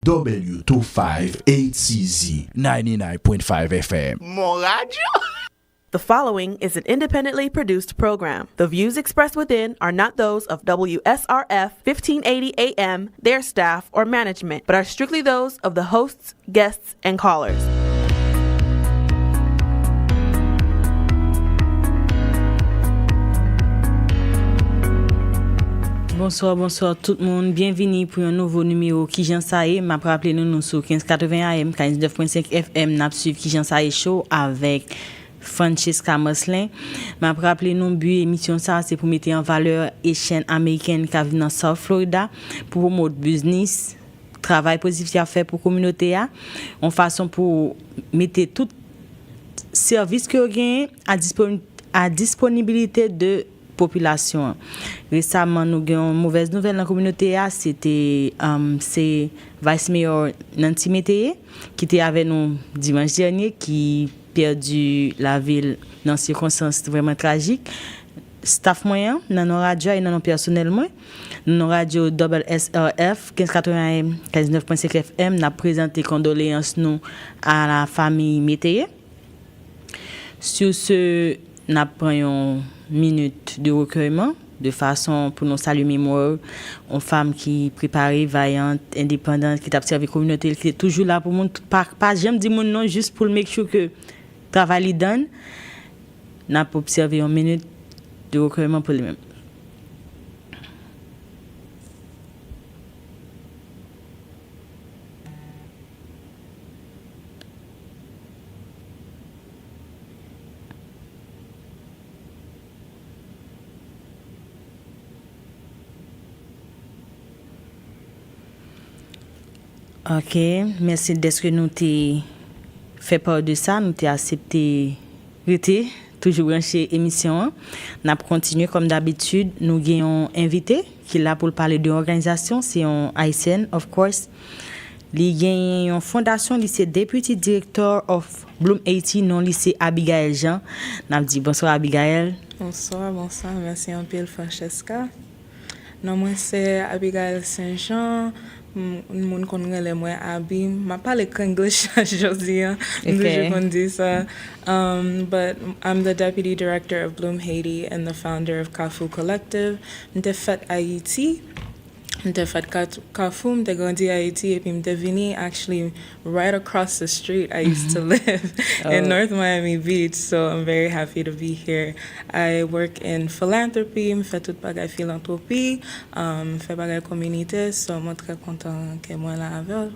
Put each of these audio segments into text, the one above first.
W258CZ 99.5 FM. Mon radio. The following is an independently produced program. The views expressed within are not those of WSRF 1580 AM, their staff, or management, but are strictly those of the hosts, guests, and callers. Bonsoir tout le monde. Bienvenue pour un nouveau numéro KIJWSRF. M'a rappelé nous sur 1580 AM, 49.5 FM. N'a suivi KIJWSRF show avec Francesca Marcelin. M'a rappelé nous but émission ça c'est pour mettre en valeur Haitian-Americans qui vivent dans South Florida pour promouvoir business, travail positif à faire pour communauté en façon pour mettre tout service que gain à disponibilité de population. Récemment, nous avons une mauvaise nouvelle dans la communauté. C'était c'est vice-mayor Nancy Métayer qui était avec nous dimanche dernier, qui perdu la ville dans des circonstances vraiment tragiques. Staff moyen, dans nos radios et dans nos personnels moins. Dans nos radios Wsrf 1580 19.5 FM, nous avons présenté condoléances nous à la famille Métayer. Sur ce, nous prenons minute de recueillement de façon pour nous saluer mémoire aux femmes qui préparées, vaillantes, indépendantes, qui t'a servi la communauté, qui est toujours là pour nous. Pas j'aime dire mon nom juste pour make sure que le travail est donne. N'a pas observé une minute de recueillement pour lui-même. OK, merci d'être que nous t'ai fait part de ça, nous t'ai accepté rester toujours branché émission. N'a continuer comme d'habitude, nous avons invité qui est là pour parler de l'organisation, c'est un Haïtien of course. Il y a une fondation lycée Deputy Director of Bloom Haiti non lycée Abygaelle Jean. N'a dit bonsoir Abygaelle. Bonsoir, merci un peu Francesca. Non moi c'est Abygaelle Saint-Jean. Moun connaît les moi Abby m'a parlé English aujourd'hui je dis ça but I'm the deputy director of Bloom Haiti and the founder of Kafu Collective. M'te fait Haiti, m'te fait Kafu, m'te grandi Haiti et puis m'te venu actually right across the street. I used to live in North Miami Beach, so I'm very happy to be here. I work in philanthropy, m'fais tout bagay philanthropie, m'fais bagay communauté, so I'm très content que moi là avec.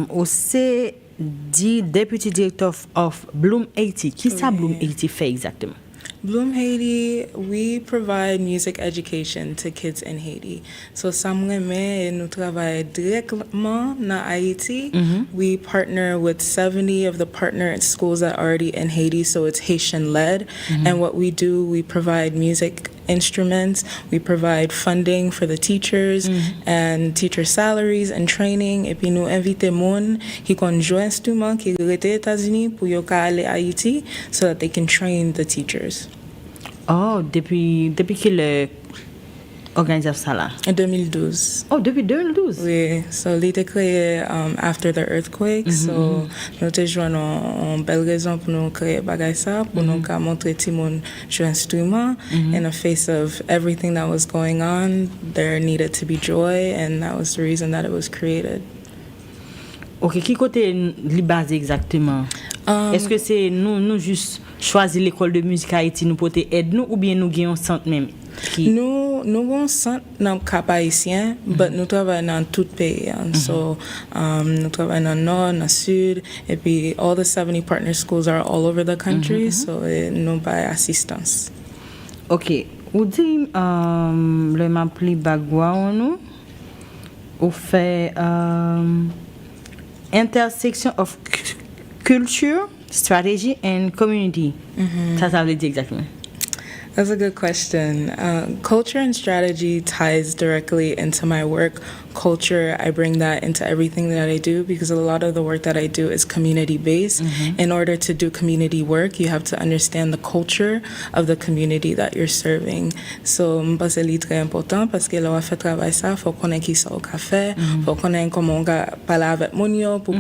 Aussi dit Deputy Director of Bloom Haiti. Qui ça Bloom Haiti fait exactement? Bloom Haiti, we provide music education to kids in Haiti. So, nous travaillons directement dans Haiti. We partner with 70 of the partner schools that are already in Haiti, so it's Haitian-led. And what we do, we provide music instruments, we provide funding for the teachers and teacher salaries and training. Et puis nous invitons moun qui ont joué instrument qui rete États-Unis pour yo ka aller Haiti so that they can train the teachers. Oh, depuis quelle organisation ça là? En 2012. Oh, depuis 2012. Oui, so il était créé after the earthquake. So nous te joué une belle raison pour nous créer bagay ça pour nous montrer tout le monde jouer instrument. In the face of everything that was going on, there needed to be joy, and that was the reason that it was created. OK, qui côté li base exactement? Est-ce que c'est nous juste choisir l'école de musique Haïti nous porter aide nous ou bien nous gagnons centre même? Nous avons un centre dans le Cap haïtien, mais nous travaillons dans tout le pays. So, nous travaillons dans le nord, dans le sud, et puis all the 70 partner schools are all over the country, so nous avons assistance. OK. Ou dit le m'a pli background nous ou fait intersection of culture, strategy and community. Ça veut dire exactement. That's a good question. Culture and strategy ties directly into my work. Culture, I bring that into everything that I do because a lot of the work that I do is community-based. In order to do community work, you have to understand the culture of the community that you're serving. So, c'est très important parce que là, on fait travail ça, faut connaître qui ça au café, faut connaître comment on va parler avec mon yo, pour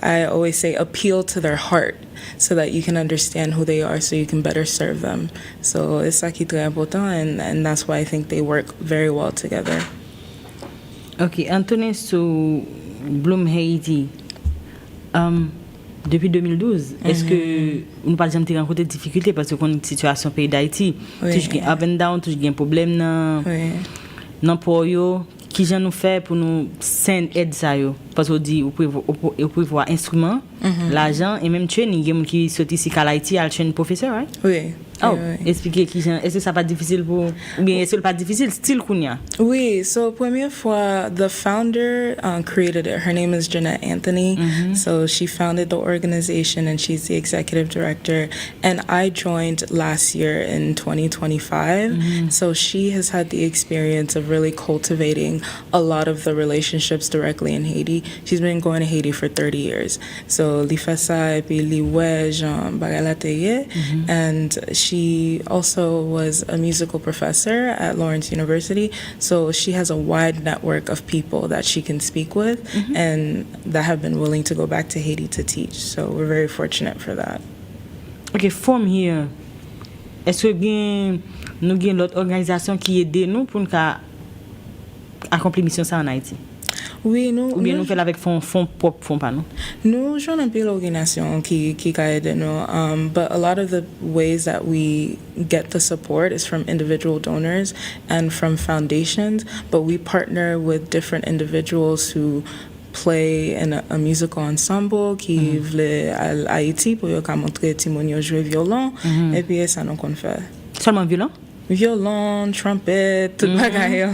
I always say appeal to their heart so that you can understand who they are so you can better serve them. So it's ça qui est très important and that's why I think they work very well together. Ok, Anthony, sur Bloom Haiti, depuis 2012, est-ce que nous pas jamais rencontré des difficultés parce que qu'on une situation pays d'Haïti, toujours gain up and down, toujours gain problème non pour yo, qui j'en nous fait pour nous send aide ça yo parce qu'on dit vous pouvez voir instrument, l'argent et même training game qui sorti ici à Haïti à train professeur, right? Oui. Oh, expliquez qui est-ce que ça pas difficile pour ou bien est-ce que pas difficile style kounya? Oui, so première fois the founder created it. Her name is Jeanette Anthony. So she founded the organization and she's the executive director and I joined last year in 2025. So she has had the experience of really cultivating a lot of the relationships directly in Haiti. She's been going to Haiti for 30 years. So li fait ça et puis li ouais Jean Bagalateye and she also was a musical professor at Lawrence University, so she has a wide network of people that she can speak with and that have been willing to go back to Haiti to teach. So we're very fortunate for that. Okay, from here, est-ce que bien nous avons l'autre organisation qui aide nous pour nous accomplir mission ça en Haïti? Oui, nous. Ou bien nous faisons avec fonds propres, fonds pas nous? Nous jouons un peu l'organisation qui aide nous. But a lot of the ways that we get the support is from individual donors and from foundations. But we partner with different individuals who play in a musical ensemble qui veut à Haïti pour yo montrer témoigner jouer violon et puis ça nous qu'on fait. Seulement Violon, trumpet, tout bagaille.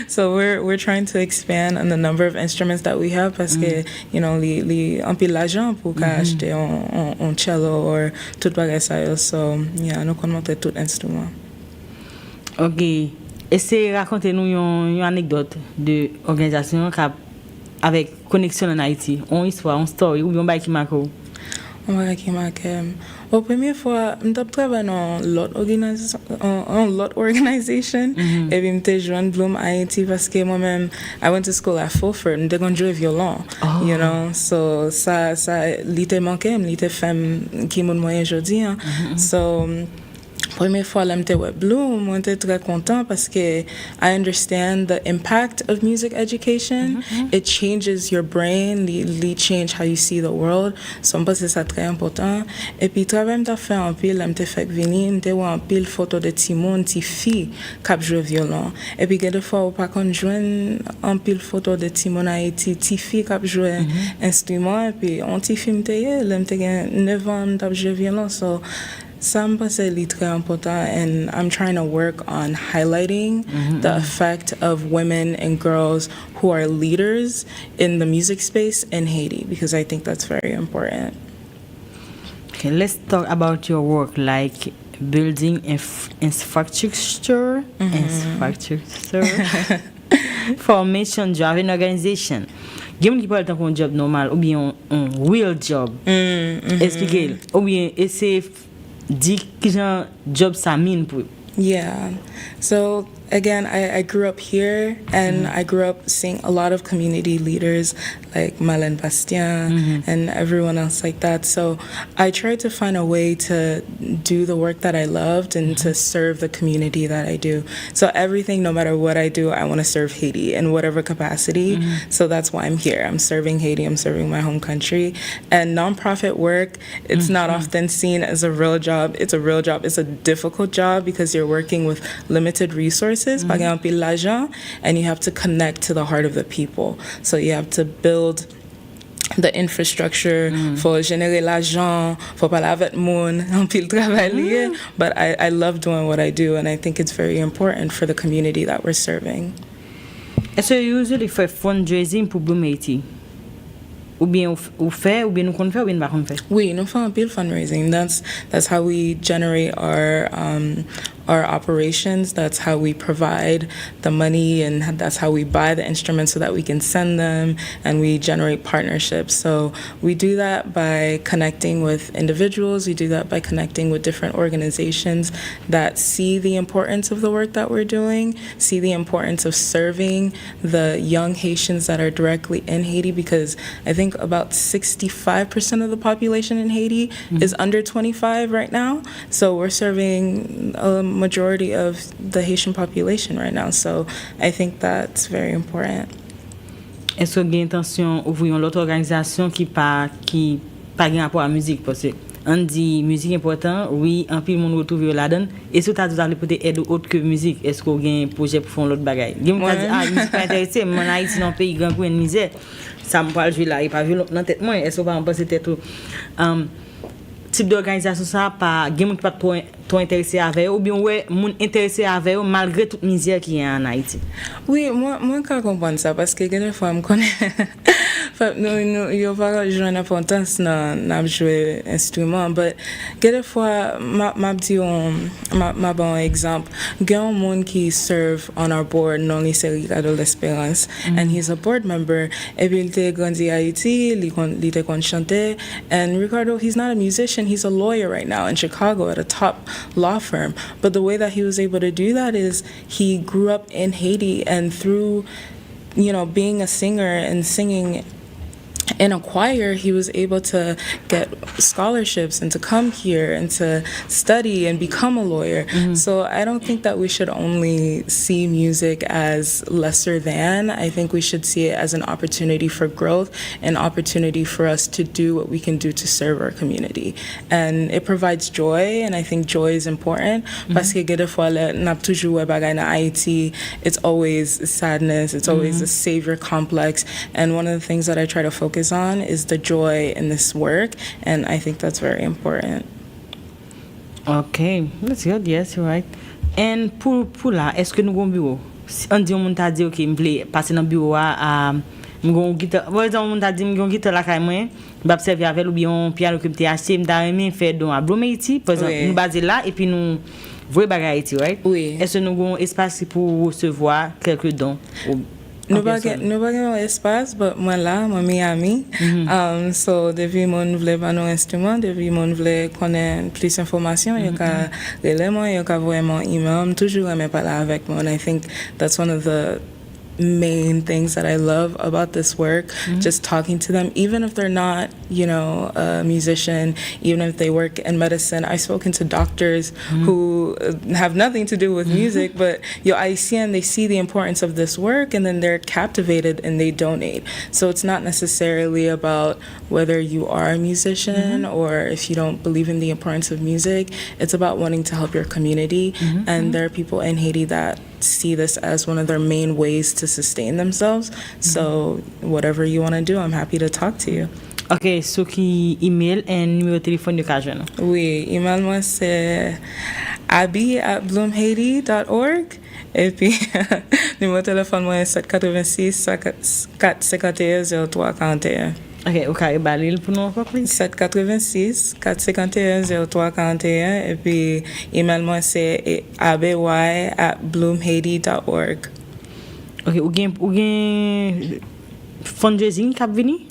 So we're trying to expand on the number of instruments that we have parce que you know li un peu l'argent pour acheter un cello or tout bagaille ça. So yeah, nous qu'on monter tout instrument. OK. Essayez raconter nous une anecdote de organisation avec connexion en Haïti. Une histoire, une story ou bien bail qui marque. La première fois, je travaille dans l'autre organisation et puis je joined Bloom Haiti parce que moi-même, I went to school at Fulford and je jouais violon, you know, so ça l'était manqué, l'était femme qui m'a moyen aujourd'hui, so première fois là m'étais avec Bloom, on était très content parce que I understand the impact of music education. It changes your brain, it change how you see the world. So je pense que c'est très important. Et puis travail m't'a fait un pile, là m't'a fait venir, m't'a vu un pile photo de Timon, petite fille qui joue violon. Et puis quelques fois on pas qu'on joindre un pile photo de Timon Haïti, petite fille qui joue instrument et puis on petit film t'ai là m't'a 9 ans m't'a joué violon. So ça c'est très important and I'm trying to work on highlighting the effect of women and girls who are leaders in the music space in Haiti because I think that's very important. Okay, let's talk about your work like building infrastructure formation job in organization. Game qui parle d'un job normal ou bien un real job. Expliquez ou bien essayer dit que genre job ça mine pour. Yeah. So again, I grew up here and I grew up seeing a lot of community leaders like Marcelin and everyone else like that. So I tried to find a way to do the work that I loved and to serve the community that I do. So everything, no matter what I do, I want to serve Haiti in whatever capacity. So that's why I'm here. I'm serving Haiti. I'm serving my home country. And nonprofit work, it's not often seen as a real job. It's a real job. It's a difficult job because you're working with limited resources, par exemple l'argent, and you have to connect to the heart of the people. So you have to build the infrastructure for générer l'argent, for parler avec moun, en pile travailler. But I love doing what I do, and I think it's very important for the community that we're serving. Est-ce que you usually for fundraising pour Bloom Haiti? Ou bien ou fait ou bien nous qu'on fait ou bien pas qu'on fait. Oui, nous faisons un peu de fundraising. That's how we generate our operations. That's how we provide the money, and that's how we buy the instruments so that we can send them, and we generate partnerships. So we do that by connecting with individuals. We do that by connecting with different organizations that see the importance of the work that we're doing, see the importance of serving the young Haitians that are directly in Haiti, because I think about 65% of the population in Haiti is under 25 right now. So we're serving majority of the Haitian population right now. So I think that's very important. Est-ce que vous avez intention d'ouvrir l'autre organisation qui pas rapport à la musique, parce que on dit musique important, oui, un peu le monde retrouve là-dedans. Et si tu as besoin de peut-être aide autre que musique, est-ce que vous avez un projet pour faire l'autre bagaille? Je me dis musique pas intéressé, mais en Haïti dans pays grand coup de misère, ça me parle jouer là, il pas vu dans tête moi, est-ce que vous pensez peut-être type d'organisation ça pas game pas trop intéressé avec ou bien ouais moun intéressé avec malgré toute misère qui est en Haïti. Oui, moi je comprends ça parce que des fois je connais nous il y a pas jouer importance dans jouer instrument, but des fois m'a dit m'a bon exemple grand monde qui serve on our board non les séries de l'Espérance, and he's a board member et puis il était grandi à Haïti, il était chanter, and Ricardo, he's not a musician, he's a lawyer right now in Chicago at a top law firm, but the way that he was able to do that is he grew up in Haiti, and through being a singer and singing in a choir, he was able to get scholarships and to come here and to study and become a lawyer. So I don't think that we should only see music as lesser than. I think we should see it as an opportunity for growth, an opportunity for us to do what we can do to serve our community. And it provides joy, and I think joy is important. Parce que des fois, n'a toujours bagay na Haiti, it's always sadness, it's always a savior complex. And one of the things that I try to focus on is the joy in this work, and I think that's very important. Okay, that's good. Yes, you're right. And pour là, est-ce que nous avons un bureau? On dit on t'a dit OK, me plaît passer dans bureau à m'gon guitare. Par exemple, on t'a dit m'gon guitare là quand moi, m'observer avec ou bien piano que t'ai acheté, m'ta aimé faire don à Blum Haiti, par exemple, nous baser là et puis nous vrai bagay Haiti, right? Oui. Est-ce que nous avons espace pour recevoir quelques dons? Nous pas un espace, but moi là, moi Miami. So depuis mon voulais pas nos instruments, depuis mon voulais connaître plus d'informations, il y a relais moi, il y a vraiment email, toujours aimer parler avec moi, and I think that's one of the main things that I love about this work, just talking to them, even if they're not, a musician, even if they work in medicine. I've spoken to doctors who have nothing to do with music, but I see and they see the importance of this work, and then they're captivated and they donate. So it's not necessarily about whether you are a musician or if you don't believe in the importance of music. It's about wanting to help your community, and there are people in Haiti that see this as one of their main ways to sustain themselves. So whatever you want to do, I'm happy to talk to you. OK, so qui email et numéro de téléphone de Kijan? Oui, email moi c'est abby@bloomhaiti.org et puis numéro de téléphone moi est 786 451 0341. OK, OK, balil pour nous encore please. 786 451 0341 et puis email moi c'est abygaelle@bloomhaiti.org. OK, ou gen fundraising k'ap vini?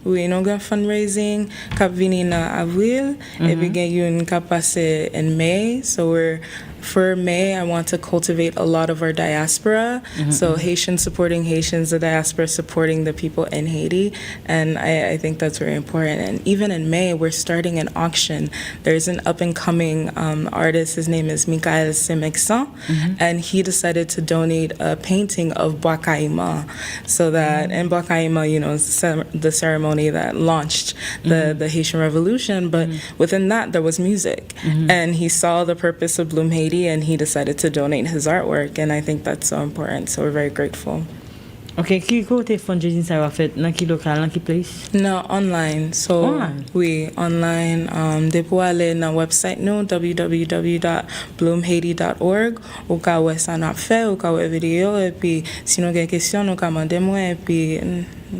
Oui, nous avons fundraising k'ap vini en avril et puis gen k'ap passe in May. So for May, I want to cultivate a lot of our diaspora. So Haitians supporting Haitians, the diaspora supporting the people in Haiti. And I think that's very important. And even in May, we're starting an auction. There's an up-and-coming artist. His name is Michael Semexan. And he decided to donate a painting of Bwakaima. So that, and Bwakaima, the ceremony that launched the Haitian Revolution. But within that, there was music. And he saw the purpose of Bloom Haiti, and he decided to donate his artwork, and I think that's so important, so we're very grateful. OK, qui côté fundraising ça va fait dans qui local, dans qui place? No, online. So online. Oui, online. Depo aller na website nous www.bloomhaiti.org ou ka wè ça n'a fait ou ka wè vidéo et puis si nous avez des questions nous commandez moi et puis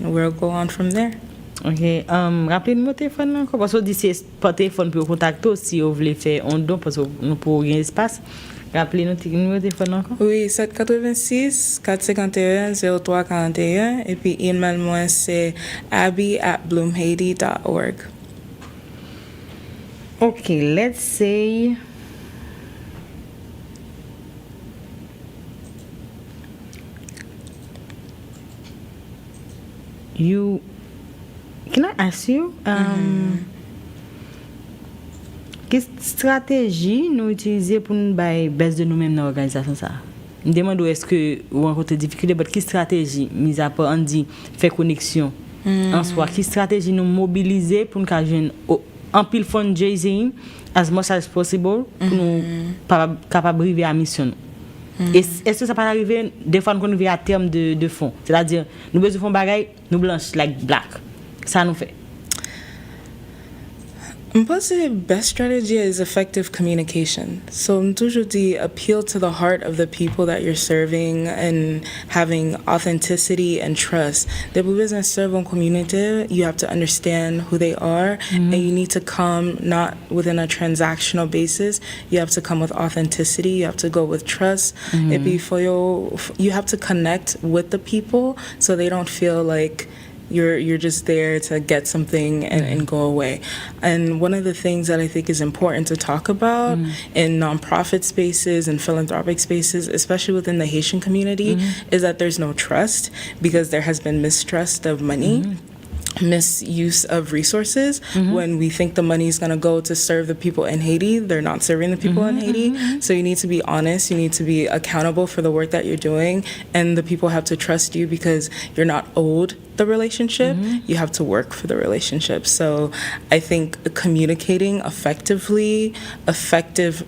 we'll go on from there. Ok, rappelez-nous mon téléphone encore, parce que c'est par téléphone pour contacter si vous voulez faire un don, parce que nous pouvons gagner espace. Rappelez-nous mon téléphone encore. Oui, 786 451 0341 et puis email moi c'est abby@bloomhaiti.org. Ok, let's say you can I ask you quelle stratégie nous utiliser pour nous baisse de nous-mêmes dans l'organisation ça? Je me demande où est-ce que vous rencontrez des difficultés, mais quelle stratégie, mis à part on dit faire connexion en soi, quelle stratégie nous mobiliser pour nous joindre en pile fundraising as much as possible pour nous capable arriver à mission. Est-ce que ça peut arriver des fois qu'on vient à terme de fonds, c'est-à-dire nous besoin de fonds bagaille nous blanche like black, ça nous fait. Je pense que the best strategy is effective communication. So toujours dit appeal to the heart of the people that you're serving and having authenticity and trust. The business serve one community, you have to understand who they are and you need to come not within a transactional basis. You have to come with authenticity, you have to go with trust. And before you have to connect with the people so they don't feel like you're just there to get something and go away. And one of the things that I think is important to talk about in nonprofit spaces and philanthropic spaces, especially within the Haitian community, is that there's no trust because there has been mistrust of money. Misuse of resources. When we think the money is going to go to serve the people in Haiti, they're not serving the people in Haiti. So you need to be honest, you need to be accountable for the work that you're doing, and the people have to trust you because you're not owed the relationship, you have to work for the relationship. So I think communicating effectively, effective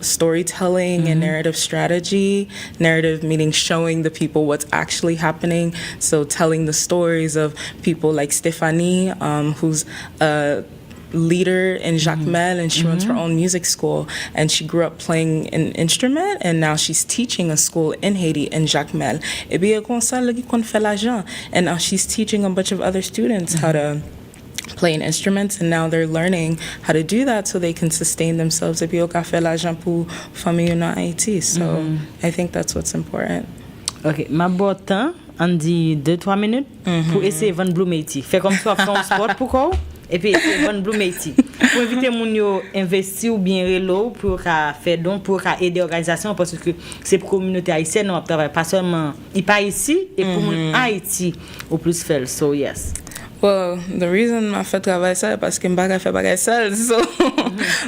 storytelling and narrative strategy, narrative meaning showing the people what's actually happening. So telling the stories of people like Stephanie, who's a leader in Jacmel, and she runs her own music school, and she grew up playing an instrument, and now she's teaching a school in Haiti in Jacmel. And now she's teaching a bunch of other students how to play instruments, and now they're learning how to do that so they can sustain themselves. So I think that's what's important. Ok, ma botan on dit 2-3 minutes pour essayer vendre Bloom Haiti. Fait comme ça, faire un sport pour quoi? Et puis vendre Bloom Haiti. Pour éviter moun yo investir ou bien relo pour faire don pour aider l'organisation, parce que c'est pour communauté haïtienne on travaille pas seulement pas ici et pour moun Haïti au plus faire. So yes. Well, the reason I fait travail ça parce que m'bagay fait bagay seul, so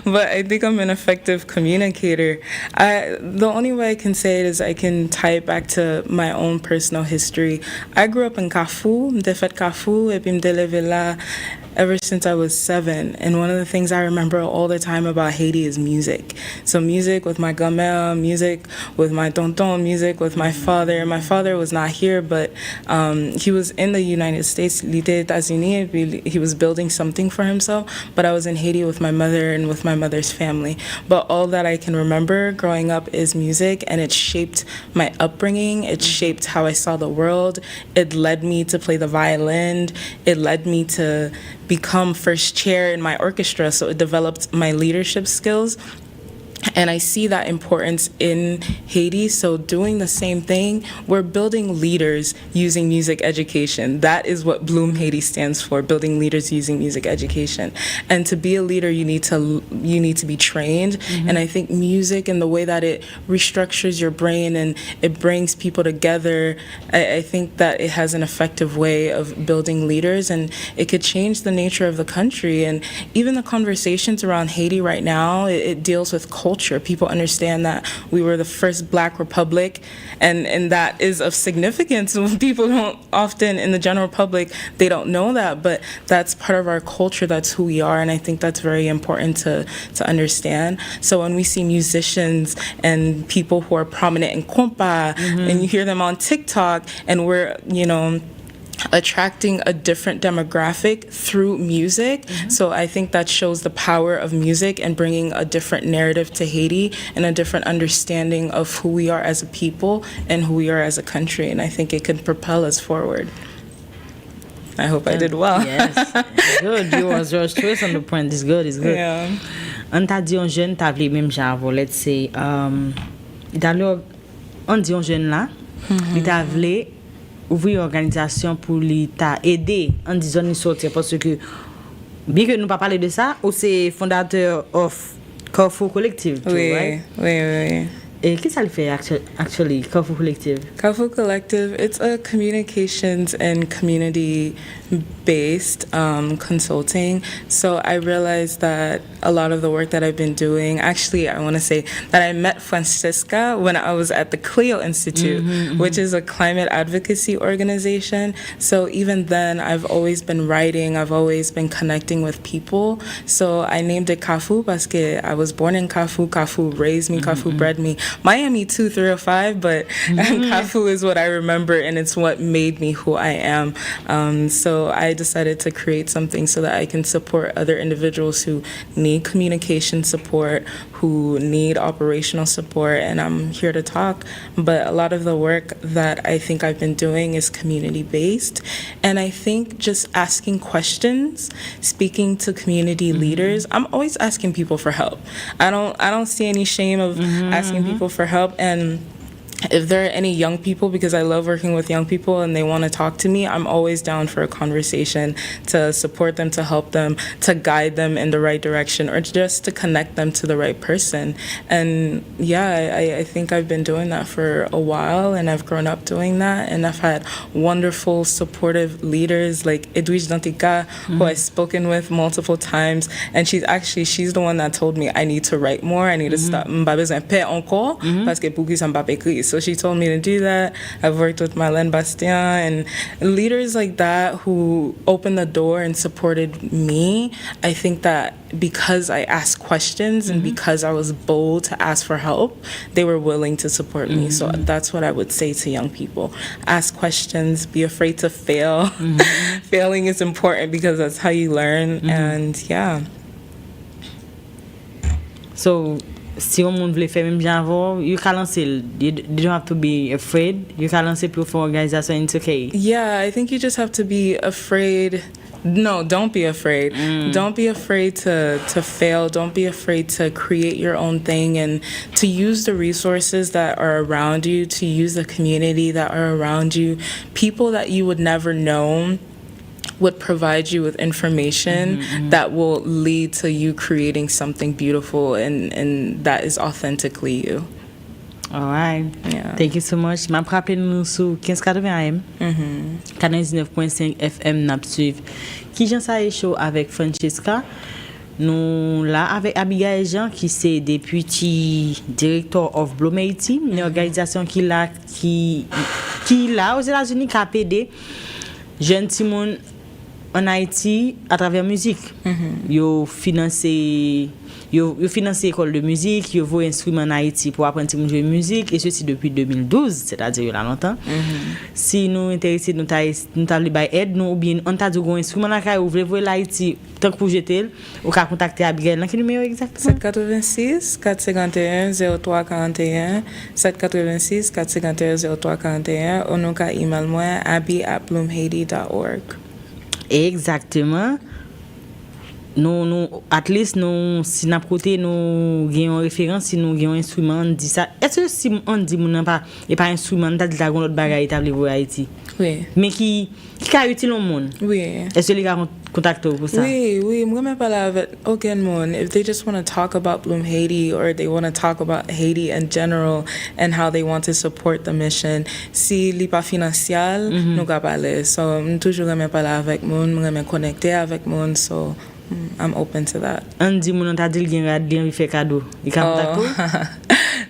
but I think I'm an effective communicator. The only way I can say it is I can tie it back to my own personal history. I grew up in Kafou, m'te fait Kafou et puis m'te levé là ever since I was 7. And one of the things I remember all the time about Haiti is music. So music with my gamel, music with my tonton, music with my father. My father was not here, but he was in the United States. He was building something for himself, but I was in Haiti with my mother and with my mother's family. But all that I can remember growing up is music, and it shaped my upbringing. It shaped how I saw the world. It led me to play the violin. It led me to become first chair in my orchestra, so it developed my leadership skills. And I see that importance in Haiti. So doing the same thing, we're building leaders using music education. That is what Bloom Haiti stands for, building leaders using music education. And to be a leader, you need to be trained. And I think music and the way that it restructures your brain and it brings people together, I think that it has an effective way of building leaders, and it could change the nature of the country. And even the conversations around Haiti right now, it deals with culture. People understand that we were the first Black republic, and that is of significance. People don't often, in the general public, they don't know that, but that's part of our culture. That's who we are, and I think that's very important to understand. So when we see musicians and people who are prominent in compa, and you hear them on TikTok, and we're, attracting a different demographic through music. So I think that shows the power of music and bringing a different narrative to Haiti and a different understanding of who we are as a people and who we are as a country. And I think it could propel us forward. I hope I did well. Yes. Good. You was your choice on the point. It's good. It's good. Yeah. On t'a dit un jeune, t'as appelé même genre, let's say, on dit un jeune là, il t'a appelé ouvrir une organisation pour lui t'a aider en disant de sortir parce que bien que nous pas parler de ça, ou c'est fondateur of Carrefour Collective, Oui, right? oui. Et qu'est-ce que ça le fait actually, Carrefour Collective? Carrefour Collective, it's a communications and community-based consulting. So I realized that a lot of the work that I've been doing, actually, I want to say that I met Francesca when I was at the Clio Institute, which is a climate advocacy organization. So even then, I've always been writing, I've always been connecting with people. So I named it Kafu because I was born in Kafu. Kafu raised me, Kafu bred me. Miami 2305, but Kafu is what I remember, and it's what made me who I am. So I decided to create something so that I can support other individuals who need communication support, who need operational support, and I'm here to talk. But a lot of the work that I think I've been doing is community-based, and I think just asking questions, speaking to community leaders. I'm always asking people for help. I don't see any shame of asking people for help, and if there are any young people, because I love working with young people and they want to talk to me, I'm always down for a conversation to support them, to help them, to guide them in the right direction, or just to connect them to the right person. And yeah, I think I've been doing that for a while, and I've grown up doing that, and I've had wonderful supportive leaders like Edwige Dantika, who I've spoken with multiple times, and she's the one that told me I need to write more, I need to stop encore parce que pour qui ça m'a pas écrit. So she told me to do that. I've worked with Marcelin and leaders like that who opened the door and supported me. I think that because I asked questions and because I was bold to ask for help, they were willing to support me. So that's what I would say to young people. Ask questions, be afraid to fail. Failing is important because that's how you learn. And yeah. So si on veut faire même bien avant, you can lancer. You don't have to be afraid. You can lancer pour faire organisation. It's okay. Yeah, I think you just have to be afraid. No, don't be afraid. Don't be afraid to fail. Don't be afraid to create your own thing and to use the resources that are around you, to use the community that are around you, people that you would never know would provide you with information that will lead to you creating something beautiful and that is authentically you. All right. Yeah. Thank you so much. Je rappelle nous sur 1580 AM. 99.5 FM n'a suivre KIJWSRF show avec Francesca. Nous là avec Abygaelle Jean qui c'est deputy director of Bloom Haiti, une organisation qui là aux États-Unis qui a aidé jeunes timon en Haïti à travers musique. Yo financé école de musique, yo vos instruments en Haïti pour apprendre à jouer musique et ceci depuis 2012, c'est-à-dire il y a longtemps. Si nous intéressés nous t'a aide nous ou bien on t'a dit un instrument là ka ouvrir pour l'Haïti tant que jeter ou ka contacter Abygaelle dans quel numéro exactement? 786 451 0341 786 451 0341 ou nous ka email moi abby@bloomhaiti.org. Exactement. Nous at least nous si n'a côté nous gagnons référence si nous gagnons instrument on dit ça est-ce que si on dit mon pas et pas instrument t'as dit la l'autre bagaille établi pour Haïti oui mais qui a utile au monde oui est-ce que les gars contactent pour ça oui moi même parler avec aucun monde if they just want to talk about Bloom Haiti or they want to talk about Haiti in general and how they want to support the mission si li pas financier nous ka parler so toujours même parler avec monde me connecter avec monde so I'm open to that. Andy moun t'a dit gen rad li fait cadeau. Il ka contacter.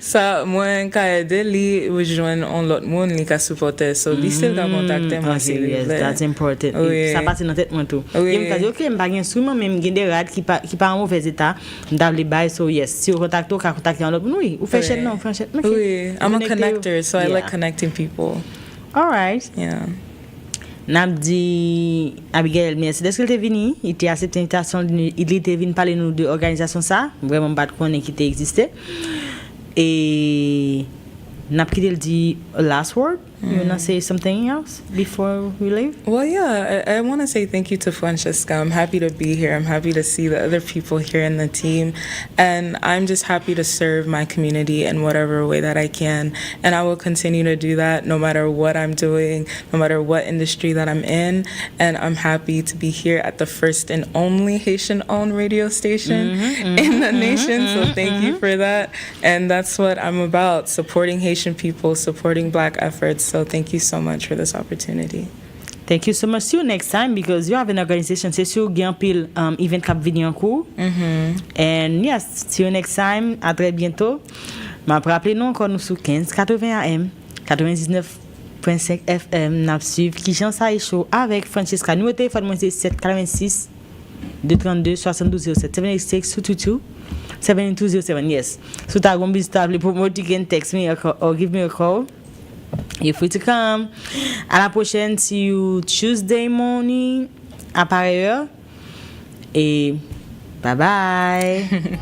Ça moi ka aider li rejoindre on l'autre monde li ka supporter so li still ka contacter moi si yes, that's important. Oui. Ça passe dans tête moi tout. Oui. Il me dit OK, me pas instrument même gen des rad qui pas en mauvais état, m'd'ave les bail so yes, si on contacte ka contacter l'autre oui, ou fait non, franchement. Oui, I'm a connector so I like connecting people. All right. Yeah. N'a dit Abygaelle merci d'être venu il était à cette invitation il était venu parler nous de organisation ça vraiment pas de connaître qui existait et n'a quitté le dit last word You want to say something else before we leave? Well, yeah, I want to say thank you to Francesca. I'm happy to be here. I'm happy to see the other people here in the team. And I'm just happy to serve my community in whatever way that I can. And I will continue to do that no matter what I'm doing, no matter what industry that I'm in. And I'm happy to be here at the first and only Haitian-owned radio station in the nation. So thank you for that. And that's what I'm about, supporting Haitian people, supporting Black efforts. So thank you so much for this opportunity. Thank you so much. See you next time because you have an organization. C'est sûr qu'il pile event cap venir en cours. And yes, see you next time. À très bientôt. M'a rappelé nous encore nous sur 1580 AM, 99.5 FM, n'a suivre KIJWSRF show avec Francesca. Nous téléphone moi c'est 786 232 7207 786 222 7207. Yes. So ta going to be promote, you can text me or give me a call. You're free to come. À la prochaine, see you Tuesday morning à pareille heure. Et bye bye.